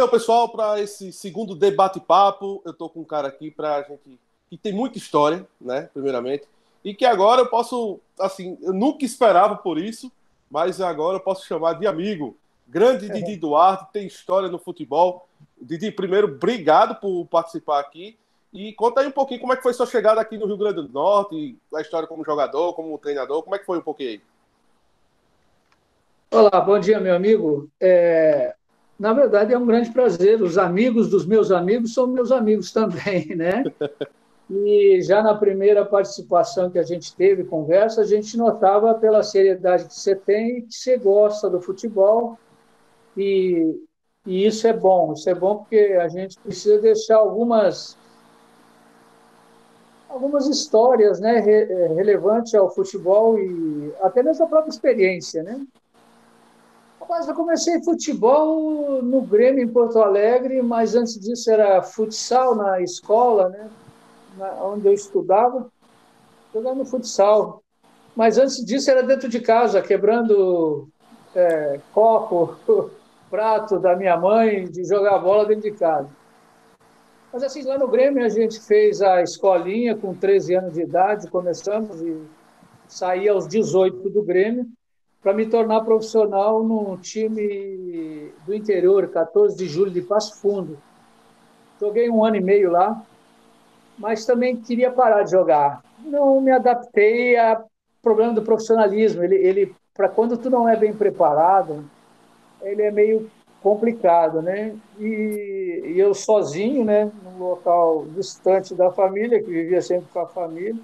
Então, pessoal, para esse segundo debate-papo, eu estou com um cara aqui para a gente que tem muita história, né? Primeiramente, e que agora eu posso, assim, eu nunca esperava por isso, mas agora eu posso chamar de amigo. Grande Didi Duarte, tem história no futebol. Didi, primeiro, obrigado por participar aqui e conta aí um pouquinho como é que foi sua chegada aqui no Rio Grande do Norte, a história como jogador, como treinador, como é que foi um pouquinho aí? Olá, bom dia, meu amigo. Na verdade, é um grande prazer. Os amigos dos meus amigos são meus amigos também, né? E já na primeira participação que a gente teve, conversa, a gente notava pela seriedade que você tem, que você gosta do futebol, e, e isso é bom. Isso é bom porque a gente precisa deixar algumas histórias, né, relevantes ao futebol e até mesmo a própria experiência, né? Mas eu comecei futebol no Grêmio, em Porto Alegre, mas antes disso era futsal na escola, né, onde eu estudava, jogando futsal. Mas antes disso era dentro de casa, quebrando copo, prato da minha mãe, de jogar bola dentro de casa. Mas assim, lá no Grêmio a gente fez a escolinha com 13 anos de idade, começamos e saí aos 18 do Grêmio para me tornar profissional no time do interior, 14 de julho de Passo Fundo. Joguei um ano e meio lá, mas também queria parar de jogar. Não me adaptei ao problema do profissionalismo. Ele para quando tu não é bem preparado, ele é meio complicado, né? E eu sozinho, né, num local distante da família, que vivia sempre com a família,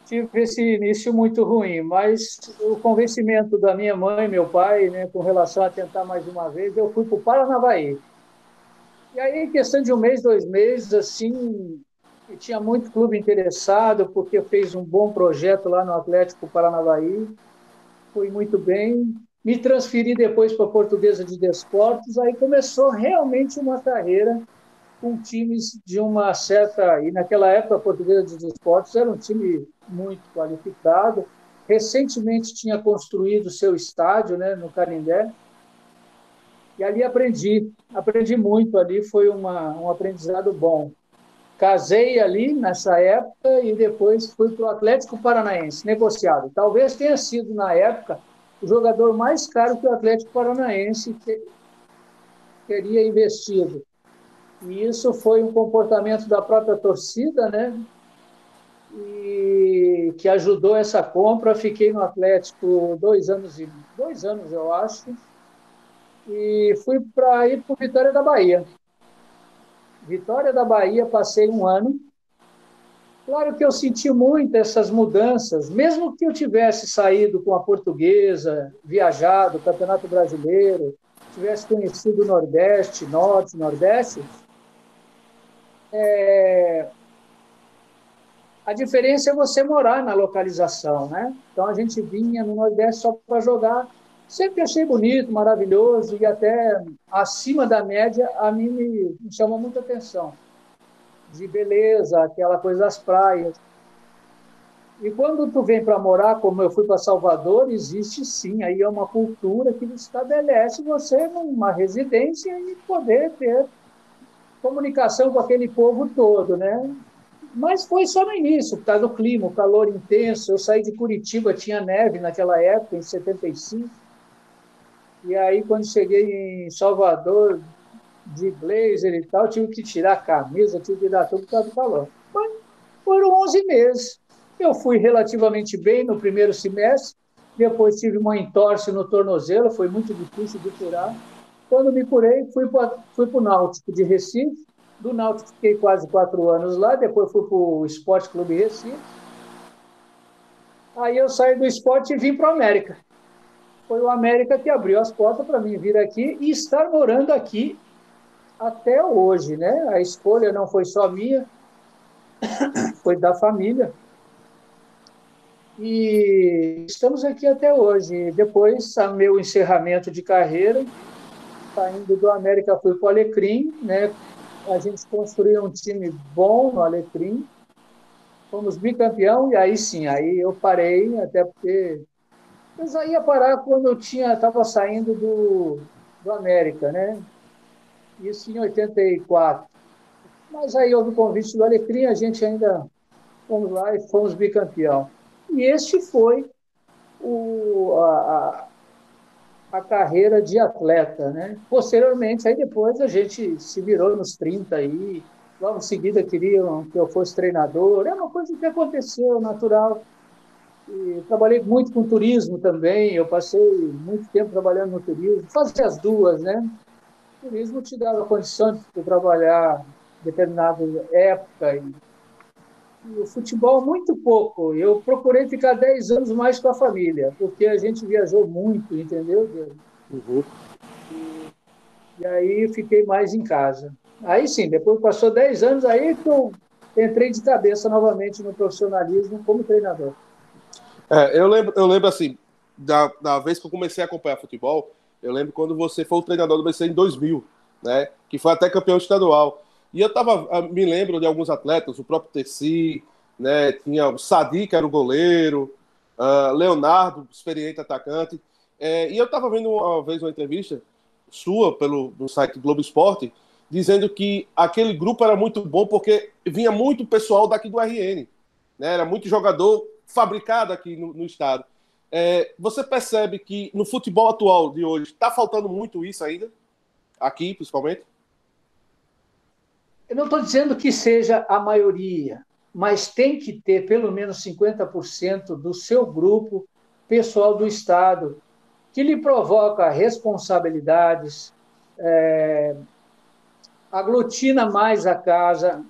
tive esse início muito ruim, mas o convencimento da minha mãe, meu pai, né, com relação a tentar mais uma vez, eu fui para o Paranavaí. E aí, em questão de um mês, 2 meses, assim, e tinha muito clube interessado, porque eu fiz um bom projeto lá no Atlético Paranavaí, fui muito bem, me transferi depois para a Portuguesa de Desportos, aí começou realmente uma carreira com times de uma certa. E naquela época, a Portuguesa dos Esportes era um time muito qualificado. Recentemente tinha construído seu estádio, né, no Canindé, e ali aprendi muito ali, foi um aprendizado bom. Casei ali nessa época e depois fui para o Atlético Paranaense, negociado. Talvez tenha sido, na época, o jogador mais caro que o Atlético Paranaense teria investido. E isso foi um comportamento da própria torcida, né? E que ajudou essa compra. Fiquei no Atlético 2 anos, eu acho, e fui para ir para o Vitória da Bahia. Vitória da Bahia, passei um ano. Claro que eu senti muito essas mudanças, mesmo que eu tivesse saído com a Portuguesa, viajado, Campeonato Brasileiro, tivesse conhecido o Nordeste, Norte, Nordeste. A diferença é você morar na localização, né? Então a gente vinha no Nordeste só para jogar. Sempre achei bonito, maravilhoso e até acima da média a mim me chama muita atenção. De beleza, aquela coisa das praias. E quando tu vem para morar, como eu fui para Salvador, existe sim, aí é uma cultura que estabelece você numa residência e poder ter comunicação com aquele povo todo, né? Mas foi só no início, por causa do clima, o calor intenso. Eu saí de Curitiba, tinha neve naquela época, em 75. E aí, quando cheguei em Salvador, de blazer e tal, tive que tirar a camisa, tive que dar tudo por causa do calor. Mas foram 11 meses. Eu fui relativamente bem no primeiro semestre, depois tive uma entorse no tornozelo, foi muito difícil de curar. Quando me curei, fui para o Náutico de Recife. Do Náutico fiquei quase 4 anos lá, depois fui para o Esporte Clube Recife. Aí eu saí do esporte e vim para o América. Foi o América que abriu as portas para mim vir aqui e estar morando aqui até hoje, né? A escolha não foi só minha, foi da família. E estamos aqui até hoje. Depois, meu encerramento de carreira, saindo do América, fui para o Alecrim, né? A gente construiu um time bom no Alecrim, fomos bicampeão, e aí sim, aí eu parei, até porque eu já ia parar quando eu estava saindo do América, né? isso em 84. Mas aí houve o convite do Alecrim, a gente ainda fomos lá e fomos bicampeão. E este foi a carreira de atleta, né? Posteriormente, aí depois a gente se virou nos 30 aí, logo em seguida queriam que eu fosse treinador, é uma coisa que aconteceu, natural. E trabalhei muito com turismo também, eu passei muito tempo trabalhando no turismo, fazia as duas, né? O turismo te dava condição de trabalhar em determinada época, e o futebol muito pouco. Eu procurei ficar 10 anos mais com a família, porque a gente viajou muito, entendeu, Diego? Uhum. E aí fiquei mais em casa. Aí sim, depois passou 10 anos, aí que eu entrei de cabeça novamente no profissionalismo como treinador. Eu lembro assim, da vez que eu comecei a acompanhar futebol, eu lembro quando você foi o treinador do BC em 2000, né? Que foi até campeão estadual. E me lembro de alguns atletas, o próprio Tessi, né? Tinha o Sadi, que era o goleiro, Leonardo, experiente atacante. E eu estava vendo uma vez uma entrevista sua no site Globo Esporte, dizendo que aquele grupo era muito bom porque vinha muito pessoal daqui do RN, né? Era muito jogador fabricado aqui no estado. Você percebe que no futebol atual de hoje está faltando muito isso ainda, aqui principalmente? Eu não estou dizendo que seja a maioria, mas tem que ter pelo menos 50% do seu grupo pessoal do Estado, que lhe provoca responsabilidades, aglutina mais a casa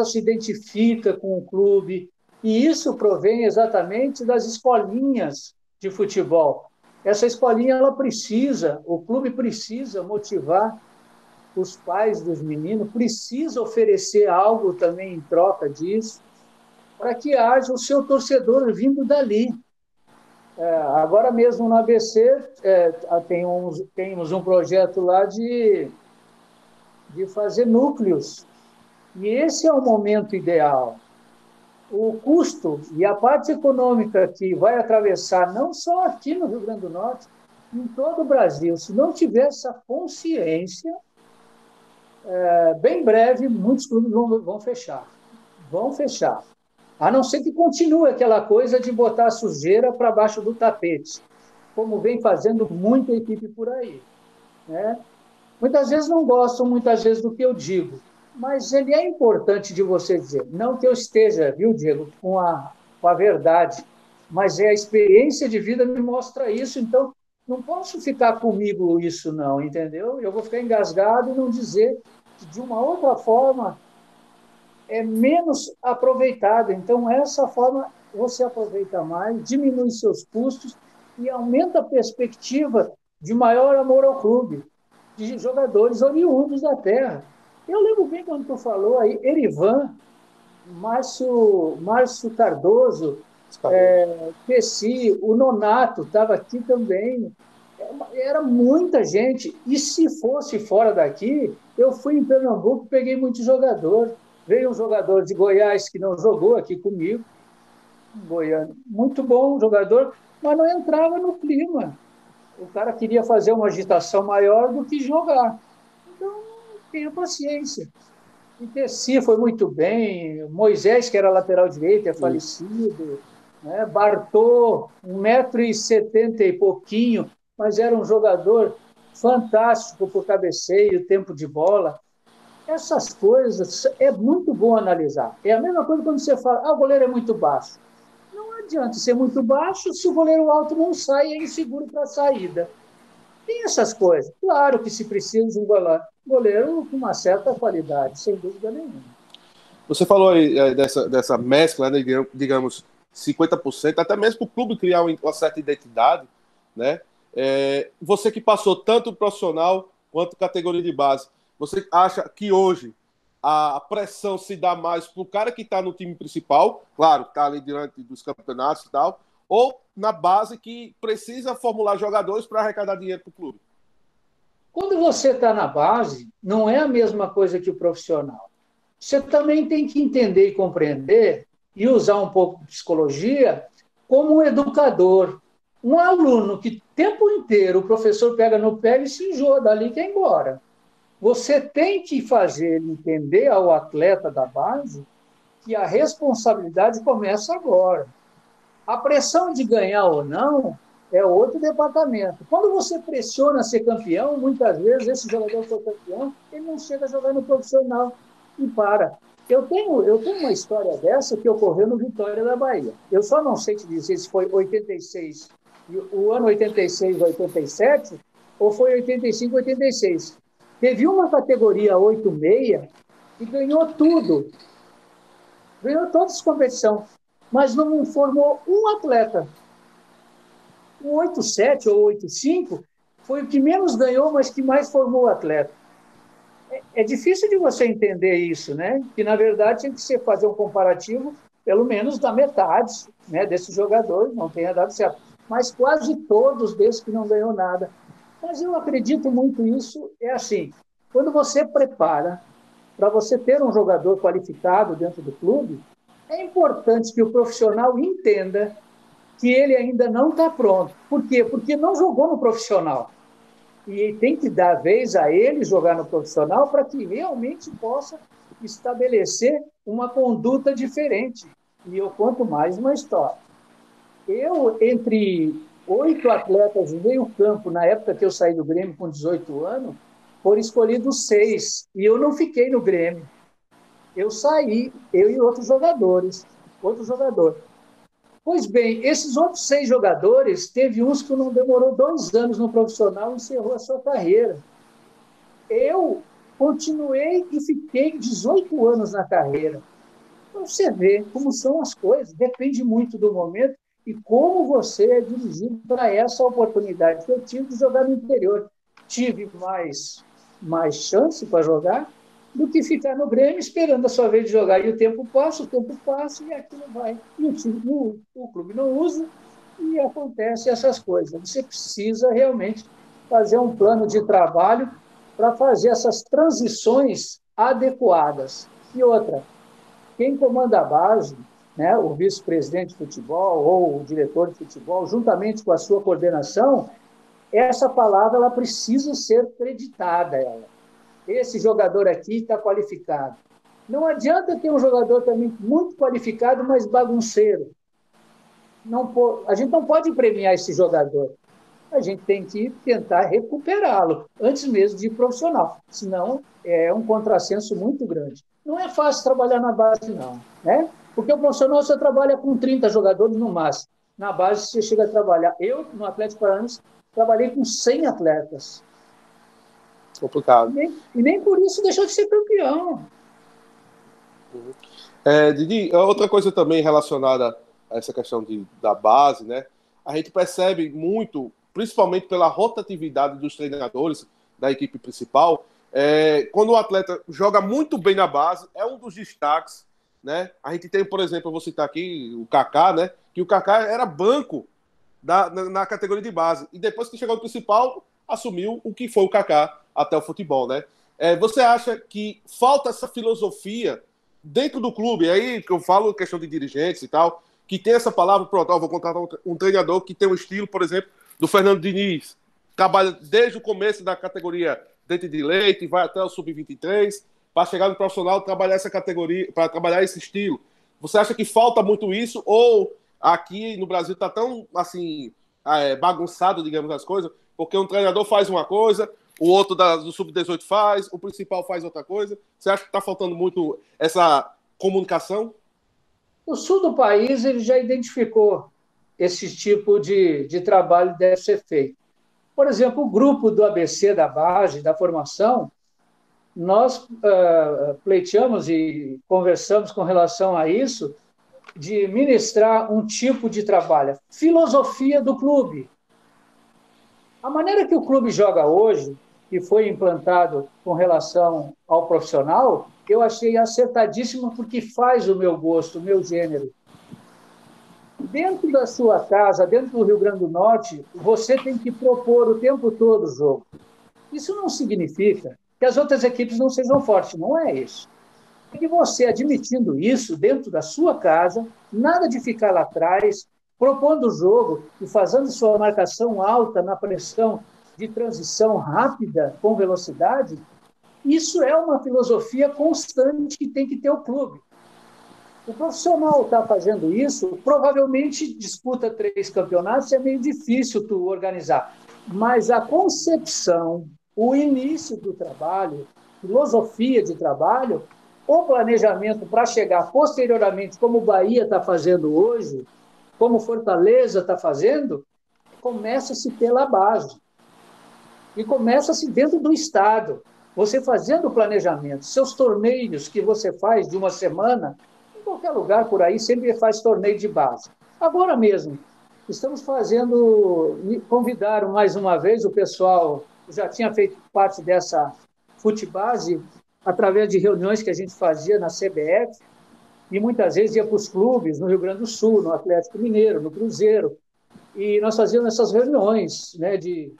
se identifica com o clube, e isso provém exatamente das escolinhas de futebol. Essa escolinha, ela precisa, o clube precisa motivar os pais dos meninos, precisa oferecer algo também em troca disso, para que haja o seu torcedor vindo dali. Agora mesmo no ABC, temos um projeto lá de fazer núcleos. E esse é o momento ideal. O custo e a parte econômica que vai atravessar, não só aqui no Rio Grande do Norte, em todo o Brasil, se não tiver essa consciência, bem breve, muitos clubes vão fechar. Vão fechar. A não ser que continue aquela coisa de botar a sujeira para baixo do tapete, como vem fazendo muita equipe por aí, né? Muitas vezes não gostam, muitas vezes, do que eu digo, mas ele é importante de você dizer. Não que eu esteja, viu, Diego, com a verdade, mas a experiência de vida me mostra isso, então não posso ficar comigo isso não, entendeu? Eu vou ficar engasgado e não dizer que, de uma outra forma, é menos aproveitado. Então, essa forma você aproveita mais, diminui seus custos e aumenta a perspectiva de maior amor ao clube, de jogadores oriundos da terra. Eu lembro bem quando tu falou aí, Erivan, Márcio Cardoso, Pessi, o Nonato estava aqui também. Era muita gente. E se fosse fora daqui, eu fui em Pernambuco, peguei muito jogador. Veio um jogador de Goiás que não jogou aqui comigo, um goiano, muito bom jogador, mas não entrava no clima. O cara queria fazer uma agitação maior do que jogar. Então, tenha paciência. E Tessi foi muito bem, Moisés, que era lateral direito, é falecido, né? Bartô, 1,70 m e pouquinho, mas era um jogador fantástico por cabeceio, tempo de bola. Essas coisas é muito bom analisar. É a mesma coisa quando você fala, o goleiro é muito baixo. Não adianta ser muito baixo se o goleiro alto não sai, é inseguro para a saída. Tem essas coisas. Claro que se precisa de um goleiro com uma certa qualidade, sem dúvida nenhuma. Você falou aí dessa mescla, né, digamos, 50%, até mesmo para o clube criar uma certa identidade, né? Você que passou tanto profissional quanto categoria de base, você acha que hoje a pressão se dá mais para o cara que está no time principal, claro, está ali diante dos campeonatos e tal, ou na base que precisa formular jogadores para arrecadar dinheiro para o clube? Quando você está na base, não é a mesma coisa que o profissional. Você também tem que entender e compreender e usar um pouco de psicologia como um educador. Um aluno que o tempo inteiro o professor pega no pé e se enjoa dali e quer ir embora. você tem que fazer ele entender ao atleta da base que a responsabilidade começa agora. A pressão de ganhar ou não é outro departamento. Quando você pressiona ser campeão, muitas vezes esse jogador que foi campeão, ele não chega a jogar no profissional e para. Eu tenho uma história dessa que ocorreu no Vitória da Bahia. Eu só não sei te dizer se foi 86, o ano 86, 87, ou foi 85, 86. Teve uma categoria 86 e ganhou tudo. Ganhou todas as competições, mas não formou um atleta. O 87 ou 85 foi o que menos ganhou, mas que mais formou atleta. É difícil de você entender isso, né? Que, na verdade, tinha que ser fazer um comparativo, pelo menos da metade, né, desses jogadores, não tenha dado certo. Mas quase todos desses que não ganhou nada. Mas eu acredito muito nisso, é assim, quando você prepara para você ter um jogador qualificado dentro do clube, é importante que o profissional entenda que ele ainda não está pronto. Por quê? Porque não jogou no profissional. E tem que dar vez a ele jogar no profissional para que realmente possa estabelecer uma conduta diferente. E eu conto mais uma história. Eu, entre 8 atletas em meio campo, na época que eu saí do Grêmio com 18 anos, foram escolhidos 6. E eu não fiquei no Grêmio. Eu saí, eu e outros jogadores. Pois bem, esses outros 6 jogadores, teve uns que não demorou 2 anos no profissional e encerrou a sua carreira. Eu continuei e fiquei 18 anos na carreira. Então, você vê como são as coisas, depende muito do momento e como você é dirigido para essa oportunidade que eu tive de jogar no interior. Tive mais chance para jogar do que ficar no Grêmio esperando a sua vez de jogar. E o tempo passa e aquilo vai. E o clube não usa e acontece essas coisas. Você precisa realmente fazer um plano de trabalho para fazer essas transições adequadas. E outra, quem comanda a base, né, o vice-presidente de futebol ou o diretor de futebol, juntamente com a sua coordenação, essa palavra ela precisa ser creditada. Esse jogador aqui está qualificado. Não adianta ter um jogador também muito qualificado, mas bagunceiro. A gente não pode premiar esse jogador. A gente tem que tentar recuperá-lo antes mesmo de ir profissional. Senão, é um contrassenso muito grande. Não é fácil trabalhar na base, não. Né? Porque o profissional você trabalha com 30 jogadores no máximo. Na base, você chega a trabalhar. Eu, no Atlético Paranaense, trabalhei com 100 atletas. Complicado. E nem por isso deixou de ser campeão. Didi, outra coisa também relacionada a essa questão da base, né? A gente percebe muito, principalmente pela rotatividade dos treinadores da equipe principal, quando o atleta joga muito bem na base, é um dos destaques, né? A gente tem, por exemplo, eu vou citar aqui o Kaká, né? Que o Kaká era banco na categoria de base. E depois que chegou no principal, assumiu o que foi o Kaká até o futebol, né? Você acha que falta essa filosofia dentro do clube? Aí que eu falo questão de dirigentes e tal, que tem essa palavra, pronto, vou contratar um treinador que tem um estilo, por exemplo, do Fernando Diniz, trabalha desde o começo da categoria dente de leite, vai até o sub-23, para chegar no profissional, trabalhar essa categoria, para trabalhar esse estilo. Você acha que falta muito isso, ou aqui no Brasil está tão assim bagunçado, digamos, as coisas, porque um treinador faz uma coisa, o outro do sub-18 faz, o principal faz outra coisa? Você acha que está faltando muito essa comunicação? O sul do país ele já identificou esse tipo de trabalho que deve ser feito. Por exemplo, o grupo do ABC, da base, da formação, nós pleiteamos e conversamos com relação a isso, de ministrar um tipo de trabalho, filosofia do clube. A maneira que o clube joga hoje, que foi implantado com relação ao profissional, eu achei acertadíssima porque faz o meu gosto, o meu gênero. Dentro da sua casa, dentro do Rio Grande do Norte, você tem que propor o tempo todo o jogo. Isso não significa que as outras equipes não sejam fortes, não é isso. É que você, admitindo isso dentro da sua casa, nada de ficar lá atrás, propondo o jogo e fazendo sua marcação alta na pressão de transição rápida, com velocidade, Isso é uma filosofia constante que tem que ter o clube. O profissional está fazendo isso, provavelmente disputa 3 campeonatos, é meio difícil tu organizar. Mas a concepção, o início do trabalho, filosofia de trabalho, o planejamento para chegar posteriormente, como o Bahia está fazendo hoje, como o Fortaleza está fazendo, começa-se pela base. E começa-se dentro do Estado. Você fazendo o planejamento, seus torneios que você faz de uma semana, em qualquer lugar por aí sempre faz torneio de base. Agora mesmo, estamos convidaram mais uma vez o pessoal, já tinha feito parte dessa Futebase, através de reuniões que a gente fazia na CBF, e muitas vezes ia para os clubes, no Rio Grande do Sul, no Atlético Mineiro, no Cruzeiro, e nós fazíamos essas reuniões, né, de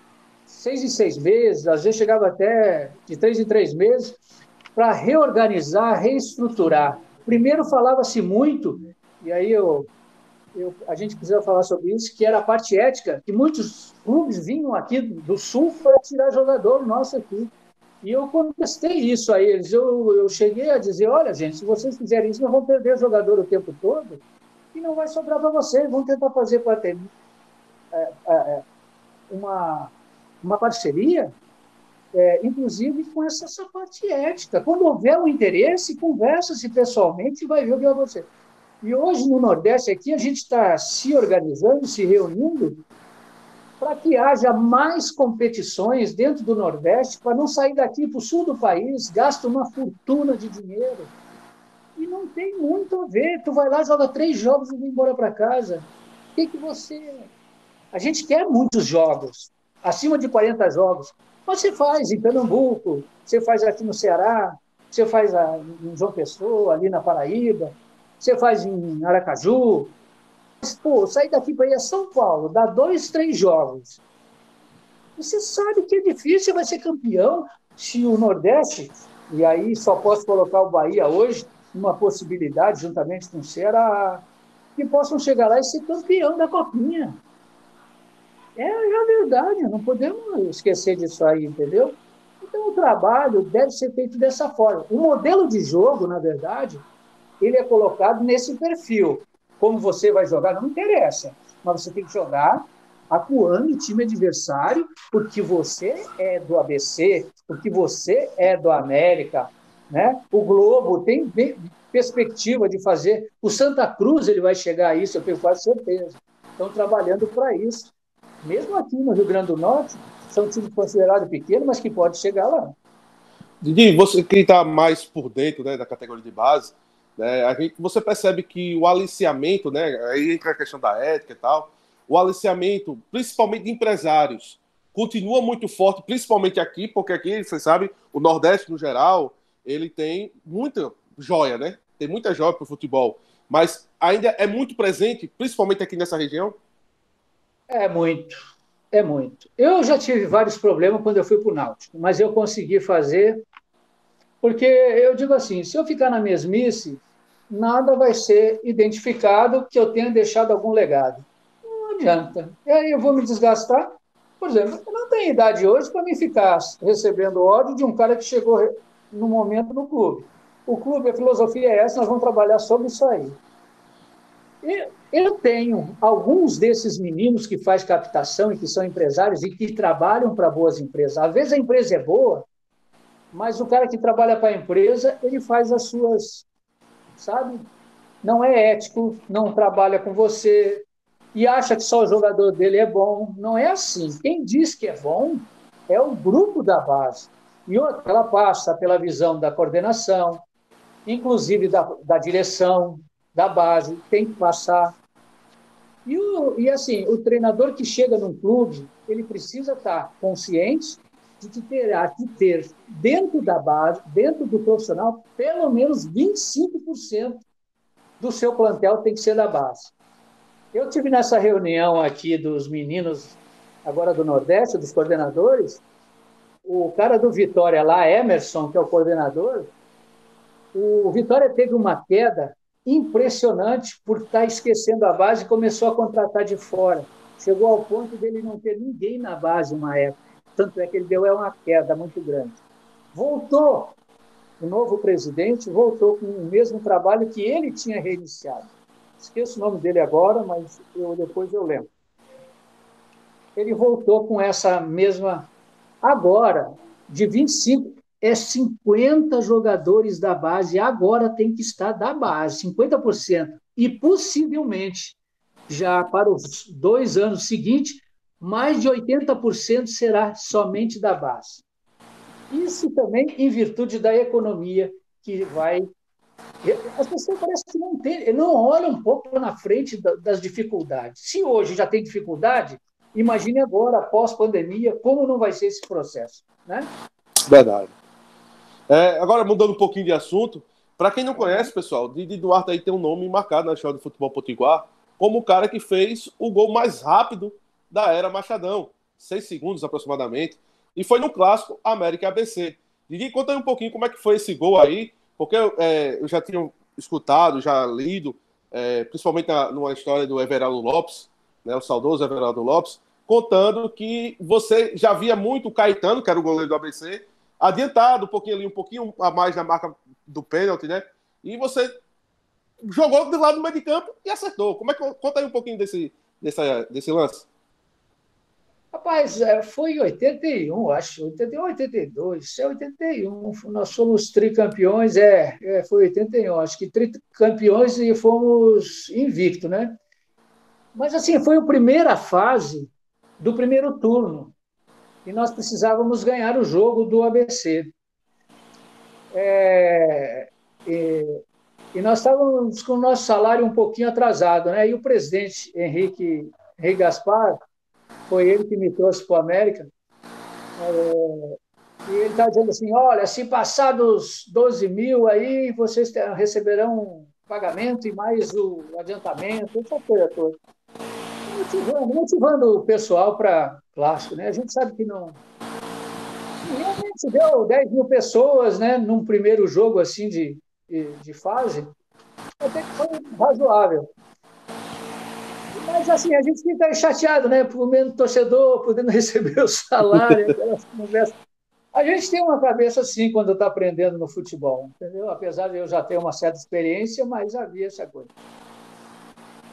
6 em 6 meses, às vezes chegava até de 3 em 3 meses, para reorganizar, reestruturar. Primeiro falava-se muito, e aí a gente precisa falar sobre isso, que era a parte ética, que muitos clubes vinham aqui do Sul para tirar jogador nosso aqui. E eu contestei isso a eles. Eu cheguei a dizer, olha, gente, se vocês fizerem isso, nós vamos perder jogador o tempo todo e não vai sobrar para vocês. Vamos tentar fazer para ter uma parceria, inclusive com essa parte ética. Quando houver um interesse, conversa-se pessoalmente e vai ver o que vai acontecer. E hoje, no Nordeste, aqui, a gente está se organizando, se reunindo, para que haja mais competições dentro do Nordeste, para não sair daqui para o sul do país, gasta uma fortuna de dinheiro. E não tem muito a ver. Tu vai lá, joga 3 jogos e vai embora para casa. O que você... A gente quer muitos jogos, acima de 40 jogos. Mas você faz em Pernambuco, você faz aqui no Ceará, você faz em João Pessoa, ali na Paraíba, você faz em Aracaju. Mas, pô, sair daqui para ir a São Paulo, dá 2, 3 jogos. Você sabe que é difícil, você vai ser campeão se o Nordeste, e aí só posso colocar o Bahia hoje, uma possibilidade, juntamente com o Ceará, que possam chegar lá e ser campeão da Copinha. É a verdade, não podemos esquecer disso aí, entendeu? Então, o trabalho deve ser feito dessa forma. O modelo de jogo, na verdade, ele é colocado nesse perfil. Como você vai jogar, não interessa, mas você tem que jogar acuando o time adversário, porque você é do ABC, porque você é do América, né? O Globo tem perspectiva de fazer. O Santa Cruz ele vai chegar a isso, eu tenho quase certeza. Estão trabalhando para isso. Mesmo aqui no Rio Grande do Norte, são times considerados pequenos, mas que pode chegar lá. Didi, você que está mais por dentro, né, da categoria de base, né, você percebe que o aliciamento, né, aí entra a questão da ética e tal, o aliciamento, principalmente de empresários, continua muito forte, principalmente aqui, porque aqui, você sabe, o Nordeste, no geral, ele tem muita joia, né? Tem muita joia para o futebol, mas ainda é muito presente, principalmente aqui nessa região. É muito, é muito. Eu já tive vários problemas quando eu fui para o Náutico, mas eu consegui fazer, porque eu digo assim, se eu ficar na mesmice, nada vai ser identificado que eu tenha deixado algum legado. Não adianta. E aí eu vou me desgastar. Por exemplo, eu não tenho idade hoje para me ficar recebendo ódio de um cara que chegou no momento no clube. O clube, a filosofia é essa, nós vamos trabalhar sobre isso aí. Eu tenho alguns desses meninos que fazem captação e que são empresários e que trabalham para boas empresas. Às vezes a empresa é boa, mas o cara que trabalha para a empresa, ele faz as suas, sabe? Não é ético, não trabalha com você e acha que só o jogador dele é bom. Não é assim. Quem diz que é bom é o grupo da base. E outra, ela passa pela visão da coordenação, inclusive da direção da base, tem que passar. E assim, o treinador que chega num clube, ele precisa estar consciente de que terá que ter, dentro da base, dentro do profissional, pelo menos 25% do seu plantel tem que ser da base. Eu tive nessa reunião aqui dos meninos, agora do Nordeste, dos coordenadores, o cara do Vitória lá, Emerson, que é o coordenador, o Vitória teve uma queda impressionante por estar esquecendo a base e começou a contratar de fora. Chegou ao ponto dele não ter ninguém na base uma época. Tanto é que ele deu uma queda muito grande. voltou, o novo presidente voltou com o mesmo trabalho que ele tinha reiniciado. Esqueço o nome dele agora, mas depois eu lembro. Ele voltou com essa mesma. Agora, de 25, 50 jogadores da base, agora tem que estar da base, 50%. E possivelmente, já para os 2 anos seguintes, mais de 80% será somente da base. Isso também em virtude da economia que vai. As pessoas parecem que não olham um pouco na frente das dificuldades. Se hoje já tem dificuldade, imagine agora, após pandemia, como não vai ser esse processo, né? Verdade. Agora, mudando um pouquinho de assunto, para quem não conhece, pessoal, Didi Duarte aí tem um nome marcado na história do futebol potiguar como o cara que fez o gol mais rápido da era Machadão, 6 segundos aproximadamente, e foi no clássico América e ABC. Didi, conta aí um pouquinho como é que foi esse gol aí, porque eu já tinha escutado, já lido, principalmente numa história do Everaldo Lopes, né, o saudoso Everaldo Lopes, contando que você já via muito o Caetano, que era o goleiro do ABC, adiantado um pouquinho a mais na marca do pênalti, né? E você jogou do lado do meio de campo e acertou. Conta aí um pouquinho desse lance. Rapaz, foi em 81, acho, 81, 82, 81, nós fomos tricampeões, foi 81, acho que tricampeões e fomos invictos, né? Mas assim, foi a primeira fase do primeiro turno e nós precisávamos ganhar o jogo do ABC. E nós estávamos com o nosso salário um pouquinho atrasado, né? E o presidente Henrique Gaspar, foi ele que me trouxe para o América, e ele está dizendo assim, olha, se passar dos 12 mil aí, vocês receberão um pagamento e mais o adiantamento, essa coisa toda. Motivando o pessoal para clássico, né? A gente sabe que não. E realmente deu 10 mil pessoas, né? Num primeiro jogo assim de fase, até que foi razoável. Mas assim, a gente fica chateado, né? Por menos torcedor, podendo receber o salário, aquelas conversas. A gente tem uma cabeça assim quando está aprendendo no futebol, entendeu? Apesar de eu já ter uma certa experiência, mas havia essa coisa.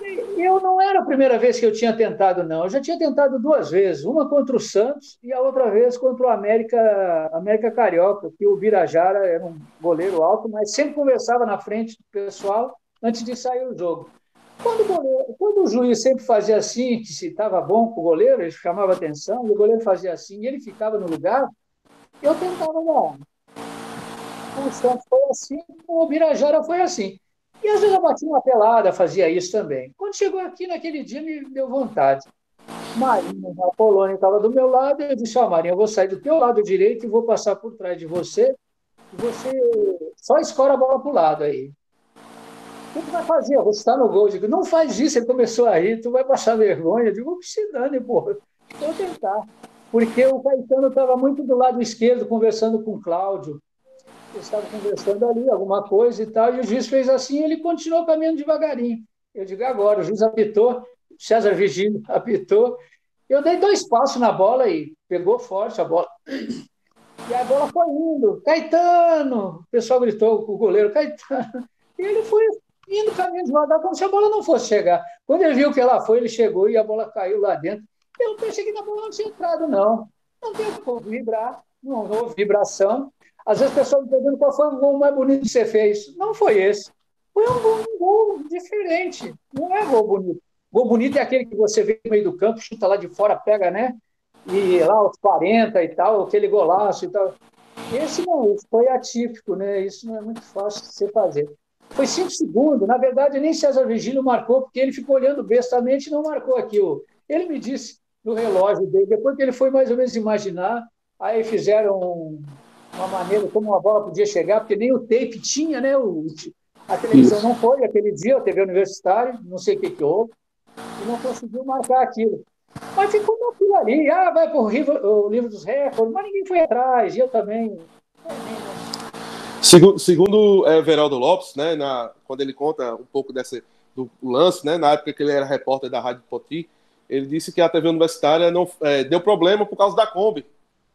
E eu não era a primeira vez que eu tinha tentado, não. Eu já tinha tentado 2 vezes, uma contra o Santos e a outra vez contra o América Carioca, que o Birajara era um goleiro alto, mas sempre conversava na frente do pessoal antes de sair o jogo. Quando o juiz sempre fazia assim, que se estava bom com o goleiro, ele chamava atenção, e o goleiro fazia assim, e ele ficava no lugar, eu tentava não. O Santos foi assim, o Birajara foi assim. E às vezes eu batia uma pelada, fazia isso também. Quando chegou aqui naquele dia, me deu vontade. Marinho, a Polônia estava do meu lado, eu disse, Marinho, eu vou sair do teu lado direito e vou passar por trás de você, e você só escora a bola para o lado aí. O que tu vai fazer? Eu vou estar no gol. Eu digo, não faz isso. Ele começou a rir, tu vai passar vergonha. Eu digo, se dane, porra. Vou tentar. Porque o Caetano estava muito do lado esquerdo, conversando com o Cláudio. Eles estavam conversando ali, alguma coisa e tal, e o juiz fez assim, e ele continuou caminhando devagarinho. Eu digo, agora, o juiz apitou, César Vigílio apitou, eu dei 2 passos na bola e pegou forte a bola. E a bola foi indo, Caetano! O pessoal gritou com o goleiro, Caetano! E ele foi indo caminhando devagar, como se a bola não fosse chegar. Quando ele viu que ela foi, ele chegou e a bola caiu lá dentro. Eu pensei que a bola não tinha entrado, não. Não tem como vibrar, não houve vibração. Às vezes a pessoa me pergunta qual foi o gol mais bonito que você fez. Não foi esse. Foi um gol diferente. Não é gol bonito. Gol bonito é aquele que você vê no meio do campo, chuta lá de fora, pega, né? E lá aos 40 e tal, aquele golaço e tal. Esse não, esse foi atípico, né? Isso não é muito fácil de você fazer. Foi 5 segundos. Na verdade, nem César Virgílio marcou, porque ele ficou olhando bestamente e não marcou aquilo. Ele me disse no relógio dele, depois que ele foi mais ou menos imaginar, aí fizeram uma maneira como a bola podia chegar, porque nem o tape tinha, né? A televisão não foi aquele dia, a TV Universitária, não sei o que houve, e não conseguiu marcar aquilo. Mas ficou naquilo ali, vai para o livro dos recordes, mas ninguém foi atrás, e eu também. Segundo Everaldo Lopes, né, quando ele conta um pouco do lance, né, na época que ele era repórter da Rádio Poti, ele disse que a TV Universitária não deu problema por causa da Kombi,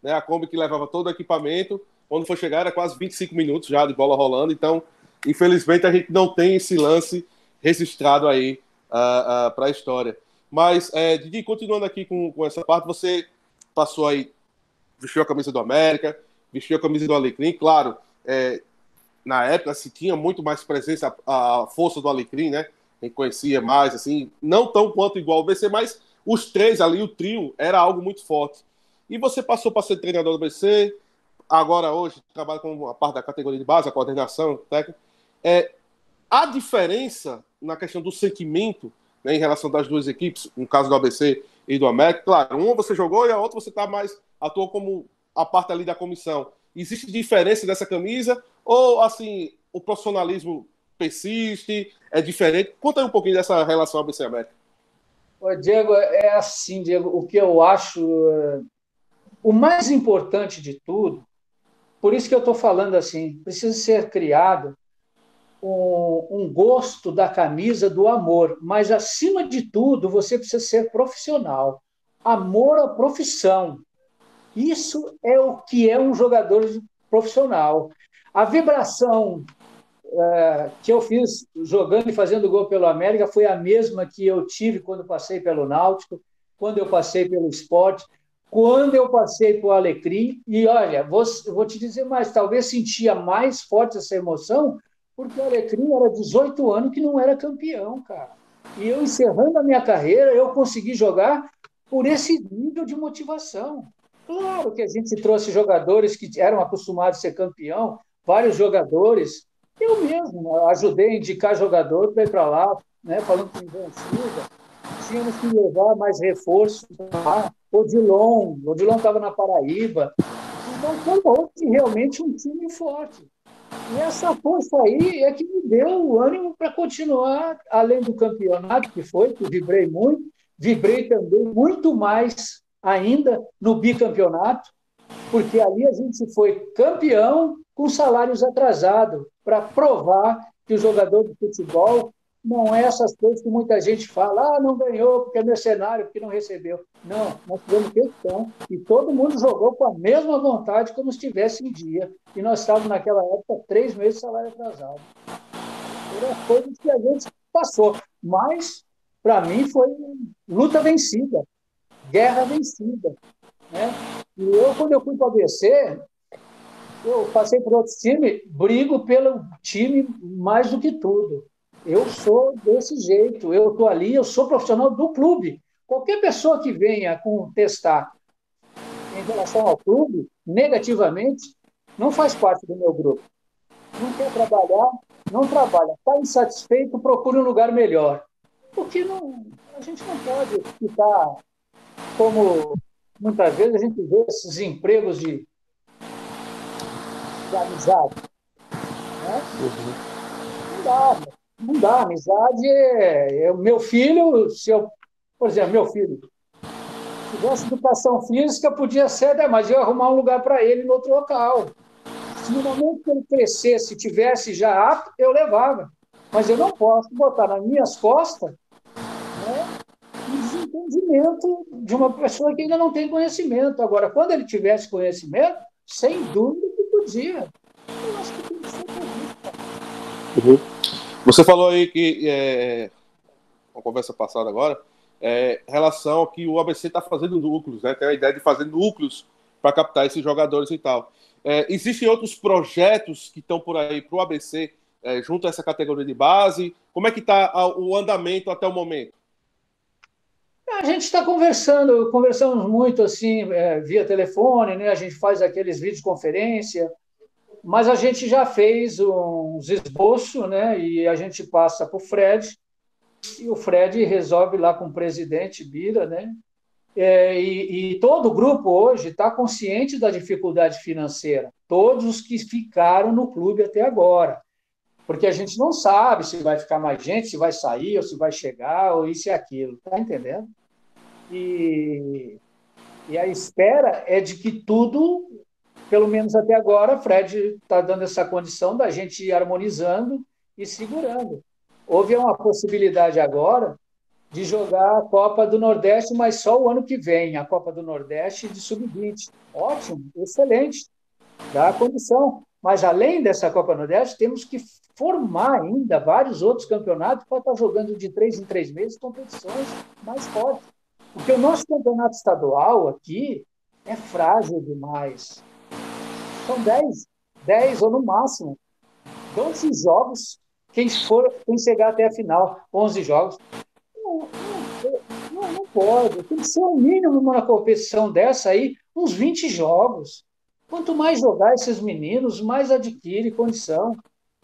né, a Kombi que levava todo o equipamento, quando foi chegar era quase 25 minutos já de bola rolando, então, infelizmente, a gente não tem esse lance registrado aí para a história. Mas, Didi, continuando aqui com essa parte, você passou aí, vestiu a camisa do América, vestiu a camisa do Alecrim, claro, na época se tinha muito mais presença, a força do Alecrim, né? Quem conhecia mais, assim, não tão quanto igual o BC, mas os três ali, o trio, era algo muito forte. E você passou para ser treinador do BC, agora hoje trabalha com a parte da categoria de base, a coordenação técnica. A diferença na questão do sentimento, né, em relação das duas equipes, no caso do ABC e do América, claro, uma você jogou e a outra você atuou como a parte ali da comissão. Existe diferença dessa camisa ou, assim, o profissionalismo persiste, é diferente? Conta aí um pouquinho dessa relação ABC e América. Diego, é assim, Diego, o que eu acho, o mais importante de tudo, por isso que eu estou falando assim, precisa ser criado um gosto da camisa do amor, mas, acima de tudo, você precisa ser profissional. Amor à profissão. Isso é o que é um jogador profissional. A vibração que eu fiz jogando e fazendo gol pelo América foi a mesma que eu tive quando passei pelo Náutico, quando eu passei pelo Sport, quando eu passei pelo Alecrim. E, olha, vou te dizer mais, talvez sentia mais forte essa emoção porque o Alecrim era 18 anos que não era campeão, cara. E eu, encerrando a minha carreira, eu consegui jogar por esse nível de motivação. Claro que a gente trouxe jogadores que eram acostumados a ser campeão, vários jogadores. Eu mesmo ajudei a indicar jogador para ir para lá, né, falando com o Ivan Silva. Tínhamos que levar mais reforço lá. Odilon estava na Paraíba. Então, formou-se realmente um time forte. E essa força aí é que me deu o ânimo para continuar, além do campeonato que foi, que vibrei muito, vibrei também muito mais ainda no bicampeonato, porque ali a gente foi campeão com salários atrasados, para provar que o jogador de futebol não é essas coisas que muita gente fala, não ganhou porque é mercenário, porque não recebeu. Não, nós tivemos questão e todo mundo jogou com a mesma vontade como se estivesse em dia. E nós estávamos naquela época 3 meses de salário atrasado. Foram as coisas que a gente passou. Mas, para mim, foi luta vencida, guerra vencida. Né? E eu, quando eu fui para o ABC, eu passei por outro time, brigo pelo time mais do que tudo. Eu sou desse jeito, eu estou ali, eu sou profissional do clube. Qualquer pessoa que venha contestar em relação ao clube, negativamente, não faz parte do meu grupo. Não quer trabalhar, não trabalha. Está insatisfeito, procura um lugar melhor. Porque a gente não pode ficar como muitas vezes a gente vê esses empregos de amizade. Né? Não dá. Amizade o meu filho, por exemplo, meu filho, se tivesse educação física, podia ser, mas eu ia arrumar um lugar para ele no outro local. Se no momento que ele crescesse, tivesse já apto, eu levava. Mas eu não posso botar nas minhas costas, né, um desentendimento de uma pessoa que ainda não tem conhecimento. Agora, quando ele tivesse conhecimento, sem dúvida que podia. Eu acho que tem que ser isso. Você falou aí que, uma conversa passada agora, relação ao que o ABC está fazendo núcleos, né? Tem a ideia de fazer núcleos para captar esses jogadores e tal. Existem outros projetos que estão por aí para o ABC, junto a essa categoria de base? Como é que está o andamento até o momento? A gente está conversamos muito assim, via telefone, né? A gente faz aqueles videoconferência, mas a gente já fez uns esboços, né? E a gente passa para o Fred, e o Fred resolve lá com o presidente Bira, né? E todo o grupo hoje está consciente da dificuldade financeira, todos os que ficaram no clube até agora, porque a gente não sabe se vai ficar mais gente, se vai sair, ou se vai chegar, ou isso e aquilo, tá entendendo? E a espera é de que tudo, pelo menos até agora, Fred está dando essa condição da gente ir harmonizando e segurando. Houve uma possibilidade agora de jogar a Copa do Nordeste, mas só o ano que vem, a Copa do Nordeste de Sub-20. Ótimo, excelente. dá condição. Mas, além dessa Copa Nordeste, temos que formar ainda vários outros campeonatos para estar jogando de 3 em 3 meses competições mais fortes. Porque o nosso campeonato estadual aqui é frágil demais. São 10 ou no máximo 12 jogos, quem chegar até a final, 11 jogos. Não, não pode, tem que ser o mínimo numa competição dessa aí, uns 20 jogos. Quanto mais jogar esses meninos, mais adquire condição.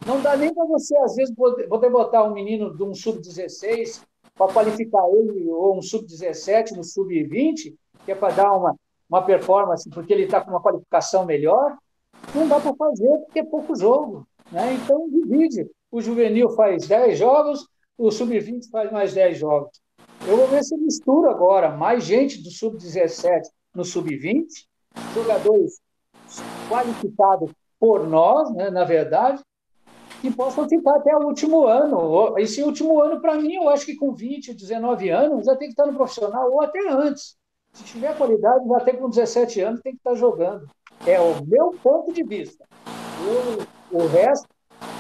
Não dá nem para você, às vezes, poder botar um menino de um sub-16 para qualificar ele, ou um sub-17, um sub-20, que é para dar uma performance, porque ele está com uma qualificação melhor. Não dá para fazer, porque é pouco jogo. Né? Então, divide. O juvenil faz 10 jogos, o sub-20 faz mais 10 jogos. Eu vou ver se mistura agora mais gente do sub-17 no sub-20, jogadores qualificados por nós, né, na verdade, que possam ficar até o último ano. Esse último ano, para mim, eu acho que com 20, 19 anos, já tem que estar no profissional, ou até antes. Se tiver qualidade, já tem com 17 anos, tem que estar jogando. É o meu ponto de vista. O resto,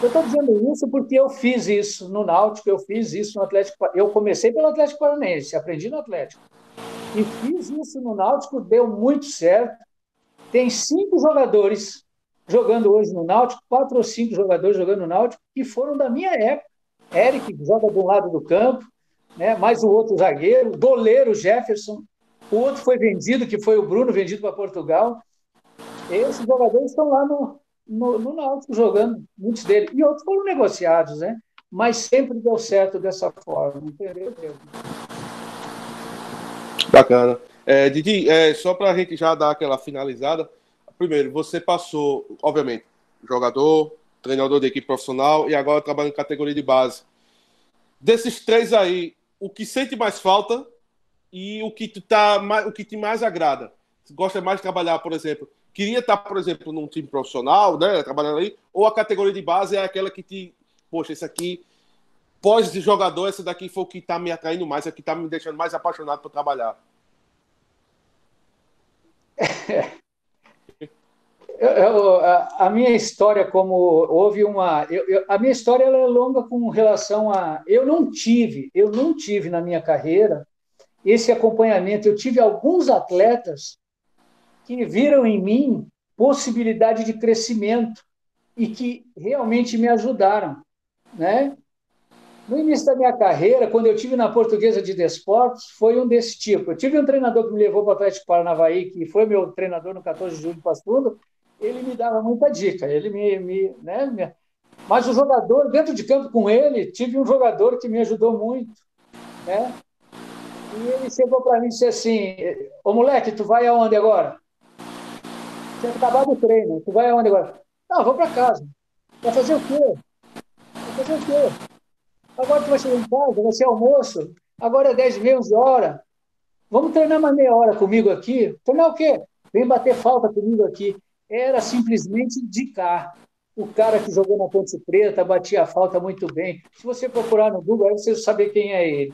eu estou dizendo isso porque eu fiz isso no Náutico, eu fiz isso no Atlético. Eu comecei pelo Atlético Paranaense, aprendi no Atlético. E fiz isso no Náutico, deu muito certo. Tem 5 jogadores jogando hoje no Náutico, 4 ou 5 jogadores jogando no Náutico, que foram da minha época. Eric, que joga de um lado do campo, né? Mais o outro zagueiro, goleiro Jefferson. O outro foi vendido, que foi o Bruno, vendido para Portugal. Esses jogadores estão lá no Náutico jogando, muitos deles. E outros foram negociados, né? Mas sempre deu certo dessa forma, entendeu? Bacana. Didi, só para a gente já dar aquela finalizada, primeiro, você passou, obviamente, jogador, treinador de equipe profissional e agora trabalhando em categoria de base. Desses 3 aí, o que sente mais falta e o que te mais agrada? Você gosta mais de trabalhar, por exemplo, queria estar, por exemplo, num time profissional, né, trabalhando aí, ou a categoria de base é aquela que poxa, esse aqui, pós-jogador, esse daqui foi o que está me atraindo mais, é o que está me deixando mais apaixonado por trabalhar. A minha história, como houve a minha história ela é longa com relação a. Eu não tive na minha carreira esse acompanhamento. Eu tive alguns atletas que viram em mim possibilidade de crescimento e que realmente me ajudaram, né? No início da minha carreira, quando eu tive na Portuguesa de Desportos, foi um desse tipo. Eu tive um treinador que me levou para o Atlético Paranawaí, que foi meu treinador no 14 de julho de Passo Fundo. Ele me dava muita dica. Ele né? Mas o jogador, dentro de campo com ele, tive um jogador que me ajudou muito, né? E ele chegou para mim e disse assim: ô moleque, tu vai aonde agora? Tinha acabado o treino, tu vai aonde agora? Não, vou para casa. Vai fazer o quê? Vai fazer o quê? Agora tu vai chegar em casa, vai ser almoço. Agora é 10h30, 11h. Vamos treinar mais meia hora comigo aqui? Treinar o quê? Vem bater falta comigo aqui. Era simplesmente indicar. O cara que jogou na Ponte Preta batia a falta muito bem. Se você procurar no Google, aí você vai saber quem é ele.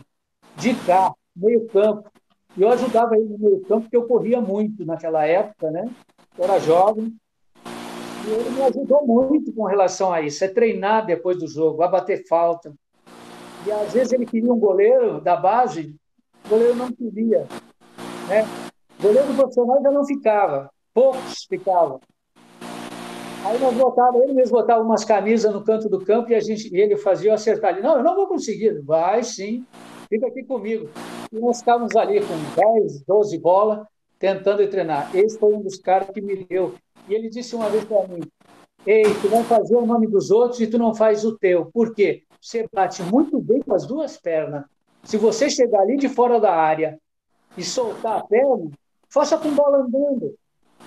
De cá, meio campo. E eu ajudava ele no meio campo, porque eu corria muito naquela época, né? Eu era jovem. E ele me ajudou muito com relação a isso. É treinar depois do jogo, a bater falta. E às vezes ele queria um goleiro da base, o goleiro não queria. Né? O goleiro do profissional já não ficava, poucos ficavam. Aí ele mesmo botava umas camisas no canto do campo e ele fazia eu acertar ali. Não, eu não vou conseguir. Vai sim, fica aqui comigo. E nós ficávamos ali com 10, 12 bolas, tentando treinar. Esse foi um dos caras que me deu. E ele disse uma vez para mim: ei, tu vai fazer o nome dos outros e tu não faz o teu. Por quê? Você bate muito bem com as 2 pernas. Se você chegar ali de fora da área e soltar a perna, faça com bola andando.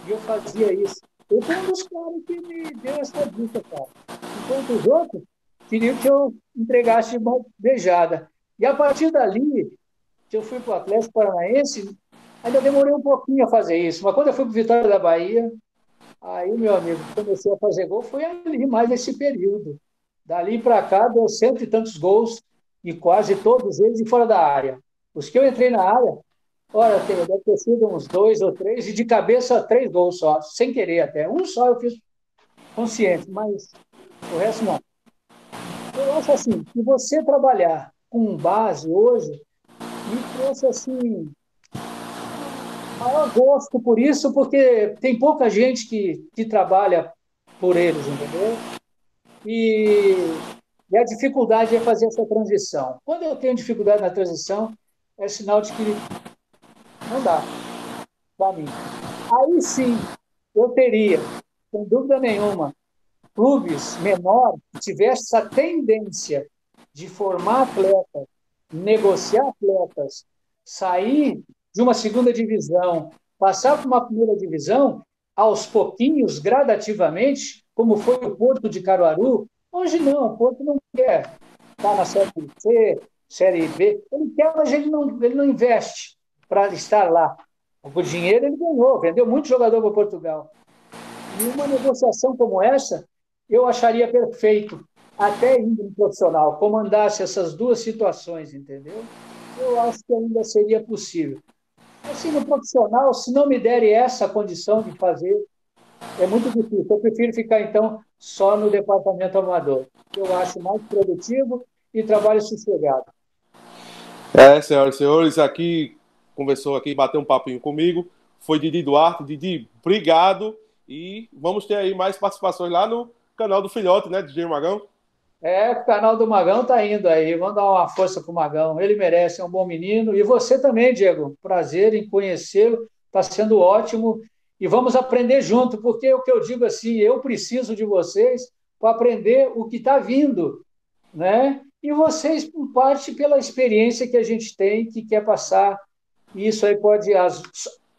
E eu fazia isso. Eu fui um dos caras que me deu essa dica, cara. Enquanto os outros queriam que eu entregasse uma beijada. E a partir dali, que eu fui para o Atlético Paranaense, ainda demorei um pouquinho a fazer isso. Mas quando eu fui para o Vitória da Bahia, aí, meu amigo, comecei a fazer gol, foi ali, mais nesse período. Dali para cá, deu 100 e tantos gols, e quase todos eles de fora da área. Os que eu entrei na área, Olha, deve ter sido uns 2 ou 3, e de cabeça 3 gols só, sem querer até. Um só eu fiz consciente, mas o resto não. Eu acho assim, que você trabalhar com base hoje me trouxe assim maior gosto por isso, porque tem pouca gente que trabalha por eles, entendeu? E, e a dificuldade é fazer essa transição. Quando eu tenho dificuldade na transição, é sinal de que não dá para mim. Aí sim, eu teria, sem dúvida nenhuma, clubes menores que tivessem essa tendência de formar atletas, negociar atletas, sair de uma segunda divisão, passar para uma primeira divisão, aos pouquinhos, gradativamente, como foi o Porto de Caruaru. Hoje não, o Porto não quer estar na Série C, Série B, ele quer, mas ele não investe para estar lá. O dinheiro ele ganhou, vendeu muito jogador para Portugal. E uma negociação como essa, eu acharia perfeito, até indo no profissional, comandasse essas duas situações, entendeu? Eu acho que ainda seria possível. Assim, no profissional, se não me derem essa condição de fazer, é muito difícil. Eu prefiro ficar, então, só no departamento amador, que eu acho mais produtivo e trabalho sossegado. Senhoras e senhores, aqui conversou aqui, bateu um papinho comigo, foi Didi Duarte. Didi, obrigado, e vamos ter aí mais participações lá no canal do Filhote, né, DJ Magão? O canal do Magão tá indo aí. Vamos dar uma força pro Magão. Ele merece, é um bom menino. E você também, Diego. Prazer em conhecê-lo. Está sendo ótimo. E vamos aprender junto, porque o que eu digo assim, eu preciso de vocês para aprender o que está vindo, né? E vocês, por parte, pela experiência que a gente tem, que quer passar. E isso aí pode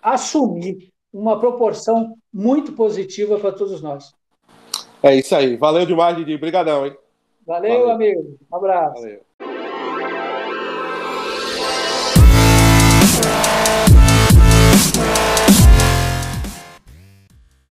assumir uma proporção muito positiva para todos nós. É isso aí. Valeu demais, Didi. Obrigadão, hein? Valeu, Valeu. amigo. Um abraço. Valeu.